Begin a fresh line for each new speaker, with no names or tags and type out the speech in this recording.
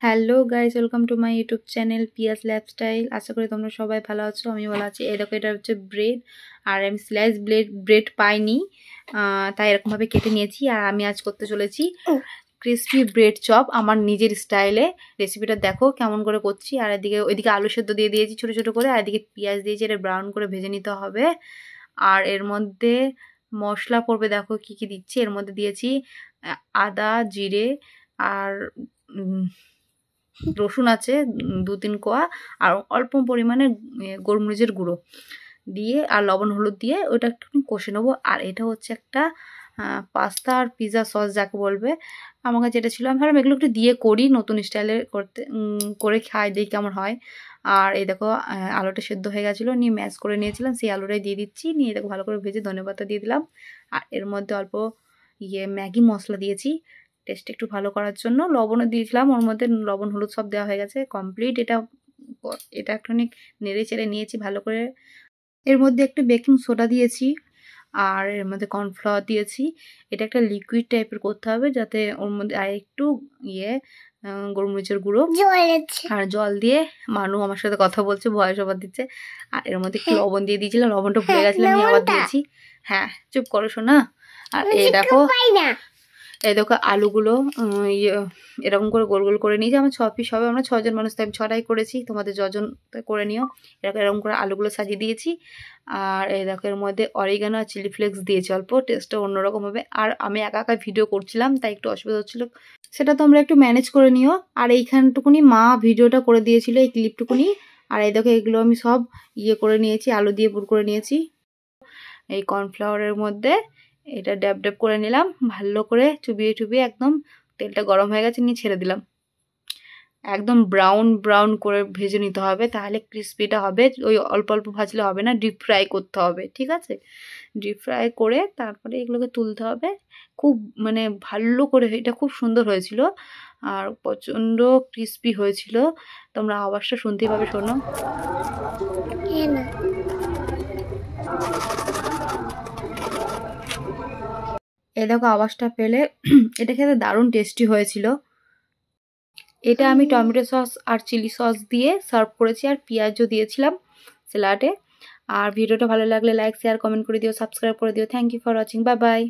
Hello guys, welcome to my YouTube channel Piyas lifestyle. আশা করি তোমরা সবাই ভালো আছো, আমি ভালো আছি। এই দেখো, এটা হচ্ছে ব্রেড, আর আমি স্লাইস ব্রেড পাইনি, তাই এরকমভাবে কেটে নিয়েছি। আর আমি আজ করতে চলেছি ক্রিসপি ব্রেড চপ আমার নিজের স্টাইলে। রেসিপিটা দেখো কেমন করে করছি। আর ওইদিকে আলু সেদ্ধ দিয়ে দিয়েছি ছোটো ছোটো করে, আর এদিকে পেঁয়াজ দিয়েছি, এটা ব্রাউন করে ভেজে নিতে হবে। আর এর মধ্যে মশলা পড়বে, দেখো কি কি দিচ্ছি। এর মধ্যে দিয়েছি আদা, জিরে, আর রসুন আছে 2-3 কোয়া, আর অল্প পরিমাণে গোলমরিচের গুঁড়ো দিয়ে আর লবণ হলুদ দিয়ে ওটা একটু কষে নেবো। আর এটা হচ্ছে একটা পাস্তা আর পিৎজা সস যাকে বলবে। আমার কাছে যেটা ছিল, আমি ভাবলাম এগুলো একটু দিয়ে করি, নতুন স্টাইলে করে খাই, দেখি কেমন হয়। আর এই দেখো আলুটা সেদ্ধ হয়ে গেছিলো, নিয়ে ম্যাশ করে নিয়েছিলাম, সেই আলুটাই দিয়ে দিচ্ছি। নিয়ে দেখো ভালো করে ভেজে ধনেপাতা দিয়ে দিলাম। আর এর মধ্যে অল্প ম্যাগি মশলা দিয়েছি টেস্ট একটু ভালো করার জন্য। লবণও দিয়েছিলাম, ওর মধ্যে লবণ হলুদ সব দেওয়া হয়ে গেছে কমপ্লিট। এটা একটুখানি নেড়ে চেড়ে নিয়েছি ভালো করে। এর মধ্যে একটু বেকিং সোডা দিয়েছি, আর এর মধ্যে কর্নফ্লাওয়ার দিয়েছি। এটা একটা লিকুইড টাইপের করতে হবে, যাতে ওর মধ্যে আর একটু গোলমরিচের গুঁড়ো আর জল দিয়ে। মানু আমার সাথে কথা বলছে, ভয়েস ওভার দিচ্ছে। আর এর মধ্যে একটু লবণ দিয়ে দিয়েছিলাম, লবণটা ভুলে গেছিলাম, আমি আবার দিয়েছি। হ্যাঁ, চুপ করো শোনা। আর এই দেখো আলুগুলো এরকম করে গোল গোল করে নিয়েছি। আমার 6 পিস হবে, আমরা 6 জন মানুষ, তাই আমি 6টাই করেছি, তোমাদের যজন করে নিও। এরকম করে আলুগুলো সাজিয়ে দিয়েছি। আর এই দেখো এর মধ্যে অরিগানো আর চিলি ফ্লেক্স দিয়েছি অল্প, টেস্টটা অন্যরকম হবে। আর আমি একা একা ভিডিও করছিলাম, তাই একটু অসুবিধা হচ্ছিলো, সেটা তোমরা একটু ম্যানেজ করে নিও। আর এইখানটুকুনি মা ভিডিওটা করে দিয়েছিল, এই ক্লিপটুকুনি। আর এই দেখো এগুলো আমি সব করে নিয়েছি, আলু দিয়ে পুর করে নিয়েছি। এই কর্নফ্লাওয়ারের মধ্যে এটা ড্যাব ড্যাব করে নিলাম, ভালো করে চুবিয়ে চুবিয়ে একদম। তেলটা গরম হয়ে গেছে, নিয়ে ছেড়ে দিলাম। একদম ব্রাউন ব্রাউন করে ভেজে নিতে হবে, তাহলে ক্রিসপিটা হবে। ওই অল্প অল্প ভাজলে হবে না, ডিপ ফ্রাই করতে হবে, ঠিক আছে? ডিপ ফ্রাই করে তারপরে এগুলোকে তুলতে হবে। খুব ভালো করে, এটা খুব সুন্দর হয়েছিল আর প্রচণ্ড ক্রিসপি হয়েছিল। তোমরা আওয়াজটা শুনতেই পাবে, শোনো। এই দেখো আওয়াজটা পেলে, এটা খেতে দারুণ টেস্টি হয়েছিল। এটা আমি টমেটো সস আর চিলি সস দিয়ে সার্ভ করেছি, আর পেঁয়াজও দিয়েছিলাম স্যালাডে। আর ভিডিওটা ভালো লাগলে লাইক, শেয়ার, কমেন্ট করে দিও, সাবস্ক্রাইব করে দিও। Thank you for watching, bye by.